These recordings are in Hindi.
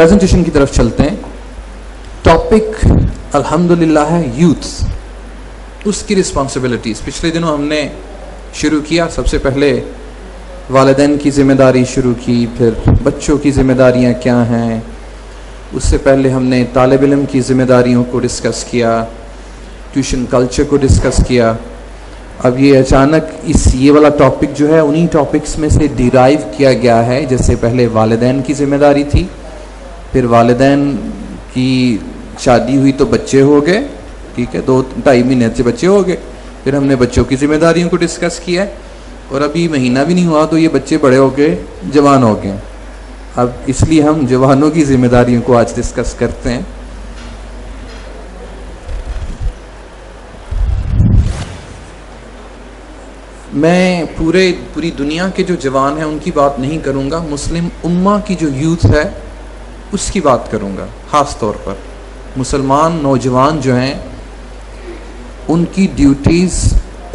प्रेजेंटेशन की तरफ चलते हैं। टॉपिक अल्हम्दुलिल्लाह है यूथ, उसकी रिस्पॉन्सिबिलिटीज़। पिछले दिनों हमने शुरू किया, सबसे पहले वालिदैन की ज़िम्मेदारी शुरू की, फिर बच्चों की ज़िम्मेदारियां क्या हैं, उससे पहले हमने तालिब इल्म की ज़िम्मेदारियों को डिस्कस किया, ट्यूशन कल्चर को डिस्कस किया। अब ये अचानक ये वाला टॉपिक जो है उन्हीं टॉपिक्स में से डिराइव किया गया है। जैसे पहले वालिदैन की ज़िम्मेदारी थी, फिर वालिदैन की शादी हुई तो बच्चे हो गए, ठीक है, 2-2.5 महीने से बच्चे हो गए, फिर हमने बच्चों की ज़िम्मेदारियों को डिस्कस किया है, और अभी महीना भी नहीं हुआ तो ये बच्चे बड़े हो गए, जवान हो गए। अब इसलिए हम जवानों की ज़िम्मेदारियों को आज डिस्कस करते हैं। मैं पूरी दुनिया के जो जवान हैं उनकी बात नहीं करूंगा, मुस्लिम उम्मा की जो यूथ है उसकी बात करूंगा। ख़ास तौर पर मुसलमान नौजवान जो हैं उनकी ड्यूटीज़,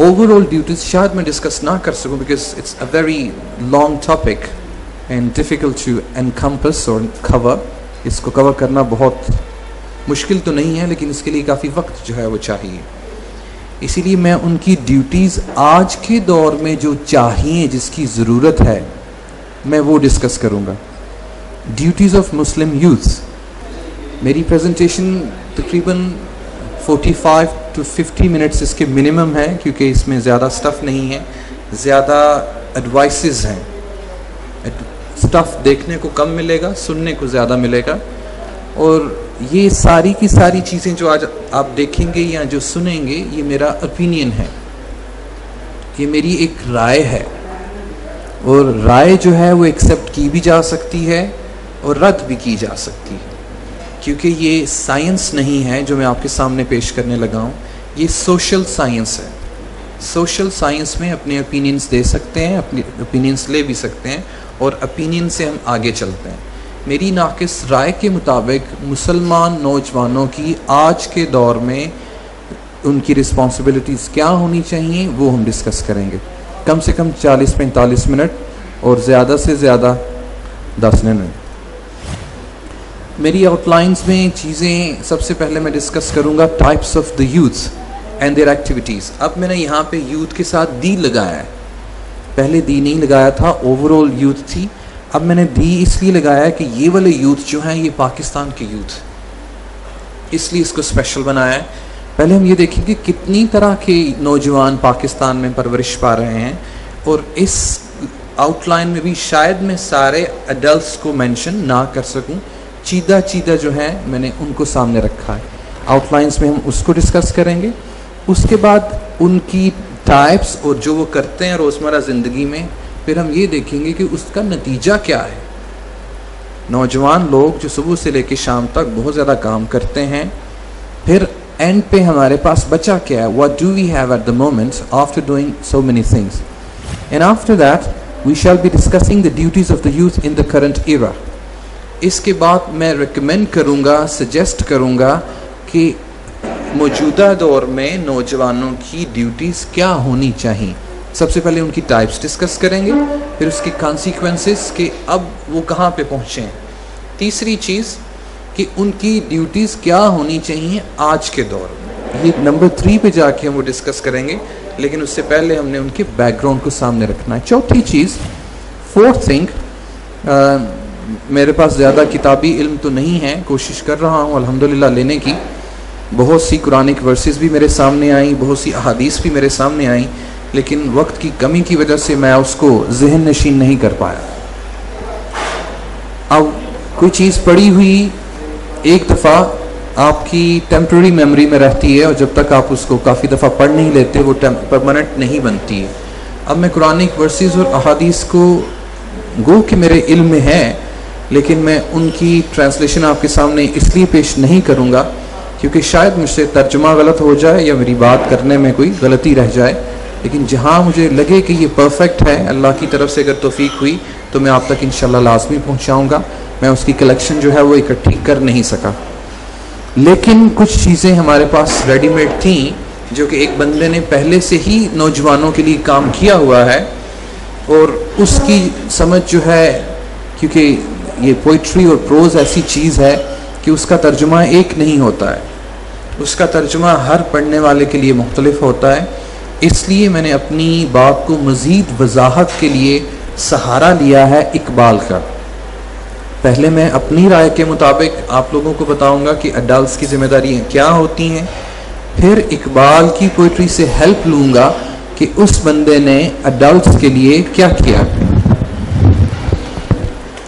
ओवरऑल ड्यूटीज़ शायद मैं डिस्कस ना कर सकूं, because it's a very long topic and difficult to encompass और कवर। इसको कवर करना बहुत मुश्किल तो नहीं है, लेकिन इसके लिए काफ़ी वक्त जो है वो चाहिए। इसीलिए मैं उनकी ड्यूटीज़ आज के दौर में जो चाहिए, जिसकी ज़रूरत है, मैं वो डिस्कस करूँगा। Duties of Muslim youth. मेरी प्रेजेंटेशन तकरीबन 45 to 50 मिनट्स इसके मिनिमम है, क्योंकि इसमें ज़्यादा स्टफ़ नहीं है, ज़्यादा एडवाइसेस हैं। स्टफ़ देखने को कम मिलेगा, सुनने को ज़्यादा मिलेगा। और ये सारी की सारी चीज़ें जो आज आप देखेंगे या जो सुनेंगे, ये मेरा ओपिनियन है, ये मेरी एक राय है। और राय जो है वो एक्सेप्ट की भी जा सकती है और रद्द भी की जा सकती है, क्योंकि ये साइंस नहीं है जो मैं आपके सामने पेश करने लगा हूँ, ये सोशल साइंस है। सोशल साइंस में अपने ओपिनियंस दे सकते हैं, अपने ओपिनियंस ले भी सकते हैं, और ओपिनियन से हम आगे चलते हैं। मेरी नाक़िस राय के मुताबिक मुसलमान नौजवानों की आज के दौर में उनकी रिस्पॉन्सिबिलिटीज़ क्या होनी चाहिए वो हम डिस्कस करेंगे। कम से कम 40-45 मिनट और ज़्यादा से ज़्यादा 10 मिनट। मेरी आउटलाइंस में चीज़ें सबसे पहले मैं डिस्कस करूँगा types of the youth and there activities. अब मैंने यहाँ पे यूथ के साथ दी लगाया है, पहले दी नहीं लगाया था, ओवरऑल यूथ थी। अब मैंने दी इसलिए लगाया है कि ये वाले यूथ जो हैं ये पाकिस्तान के यूथ, इसलिए इसको स्पेशल बनाया है। पहले हम ये देखेंगे कितनी तरह के नौजवान पाकिस्तान में परवरिश पा रहे हैं, और इस आउटलाइन में भी शायद मैं सारे एडल्ट्स को मेंशन ना कर सकूं, चीदा जो है मैंने उनको सामने रखा है। आउटलाइंस में हम उसको डिस्कस करेंगे। उसके बाद उनकी टाइप्स और जो वो करते हैं रोज़मर्रा ज़िंदगी में, फिर हम ये देखेंगे कि उसका नतीजा क्या है। नौजवान लोग जो सुबह से लेकर शाम तक बहुत ज़्यादा काम करते हैं, फिर एंड पे हमारे पास बचा क्या है, what do we have at the moment after doing so many things. And after that we shall be discussing the duties of the youth in the current era. इसके बाद मैं रिकमेंड करूँगा, सजेस्ट करूँगा कि मौजूदा दौर में नौजवानों की ड्यूटीज़ क्या होनी चाहिए। सबसे पहले उनकी टाइप्स डिस्कस करेंगे, फिर उसकी कॉन्सिक्वेंसेस कि अब वो कहाँ पे पहुँचे हैं। तीसरी चीज़ कि उनकी ड्यूटीज़ क्या होनी चाहिए आज के दौर में। ये नंबर 3 पे जाके हम वो डिस्कस करेंगे, लेकिन उससे पहले हमने उनके बैकग्राउंड को सामने रखना है। चौथी चीज़, फोर्थ थिंग, मेरे पास ज़्यादा किताबी इल्म तो नहीं है, कोशिश कर रहा हूँ अल्हम्दुलिल्लाह लेने की। बहुत सी कुरानिक वर्सेस भी मेरे सामने आई, बहुत सी अहादीस भी मेरे सामने आई, लेकिन वक्त की कमी की वजह से मैं उसको जहन नशीन नहीं कर पाया। अब कोई चीज़ पढ़ी हुई एक दफ़ा आपकी टेम्प्रेरी मेमोरी में रहती है, और जब तक आप उसको काफ़ी दफ़ा पढ़ नहीं लेते वो परमानेंट नहीं बनती है। अब मैं कुरानिक वर्सेस और अहादीस को गो कि मेरे इल्म में है, लेकिन मैं उनकी ट्रांसलेशन आपके सामने इसलिए पेश नहीं करूँगा क्योंकि शायद मुझसे तर्जुमा गलत हो जाए या मेरी बात करने में कोई गलती रह जाए। लेकिन जहाँ मुझे लगे कि ये परफेक्ट है, अल्लाह की तरफ से अगर तौफीक हुई तो मैं आप तक इंशाल्लाह लाजमी पहुँचाऊँगा। मैं उसकी कलेक्शन जो है वो इकट्ठी कर नहीं सका, लेकिन कुछ चीज़ें हमारे पास रेडीमेड थी जो कि एक बंदे ने पहले से ही नौजवानों के लिए काम किया हुआ है, और उसकी समझ जो है, क्योंकि ये पोइट्री और प्रोज ऐसी चीज़ है कि उसका तर्जुमा एक नहीं होता है, उसका तर्जुमा हर पढ़ने वाले के लिए मुख्तलिफ होता है। इसलिए मैंने अपनी बात को मज़ीद वजाहत के लिए सहारा लिया है इकबाल का। पहले मैं अपनी राय के मुताबिक आप लोगों को बताऊंगा कि अडल्ट्स की जिम्मेदारियाँ क्या होती हैं, फिर इकबाल की पोइट्री से हेल्प लूँगा कि उस बंदे ने अडल्ट्स के लिए क्या किया,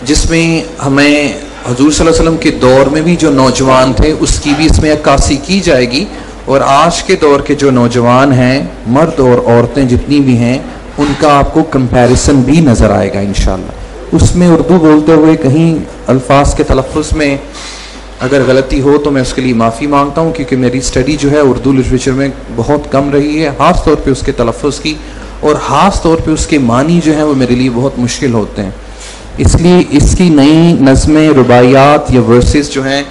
जिसमें हमें हुजूर सल्लल्लाहु अलैहि वसल्लम के दौर में भी जो नौजवान थे उसकी भी इसमें अक्कासी की जाएगी, और आज के दौर के जो नौजवान हैं, मर्द और औरतें जितनी भी हैं, उनका आपको कंपैरिजन भी नज़र आएगा इंशाल्लाह। उसमें उर्दू बोलते हुए कहीं अल्फाज के तलफ़ुज़ में अगर गलती हो तो मैं उसके लिए माफ़ी मांगता हूँ, क्योंकि मेरी स्टडी जो है उर्दू लिटरेचर में बहुत कम रही है, ख़ास तौर पे उसके तलफ़ुज़ की, और ख़ास तौर पे उसके मानी जो हैं वो मेरे लिए बहुत मुश्किल होते हैं। इसलिए इसकी नई नज़में, रुबाइयात या वर्सेस जो हैं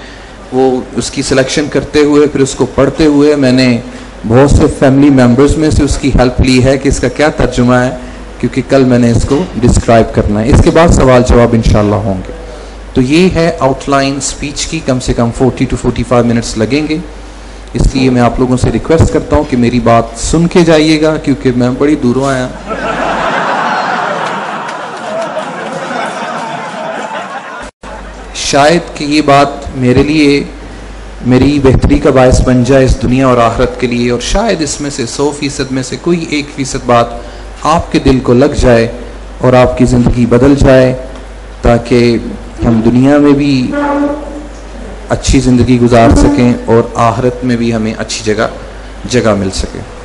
वो उसकी सिलेक्शन करते हुए फिर उसको पढ़ते हुए मैंने बहुत से फैमिली मेम्बर्स में से उसकी हेल्प ली है कि इसका क्या तर्जुमा है, क्योंकि कल मैंने इसको डिस्क्राइब करना है। इसके बाद सवाल जवाब इंशाल्लाह होंगे। तो ये है आउटलाइन स्पीच की, कम से कम 40 to 45 मिनट्स लगेंगे। इसलिए मैं आप लोगों से रिक्वेस्ट करता हूँ कि मेरी बात सुन के जाइएगा, क्योंकि मैं बड़ी दूरों आया। शायद कि ये बात मेरे लिए मेरी बेहतरी का बायस बन जाए इस दुनिया और आखिरत के लिए, और शायद इसमें से 100% में से कोई 1% बात आपके दिल को लग जाए और आपकी ज़िंदगी बदल जाए, ताकि हम दुनिया में भी अच्छी ज़िंदगी गुजार सकें और आखिरत में भी हमें अच्छी जगह मिल सके।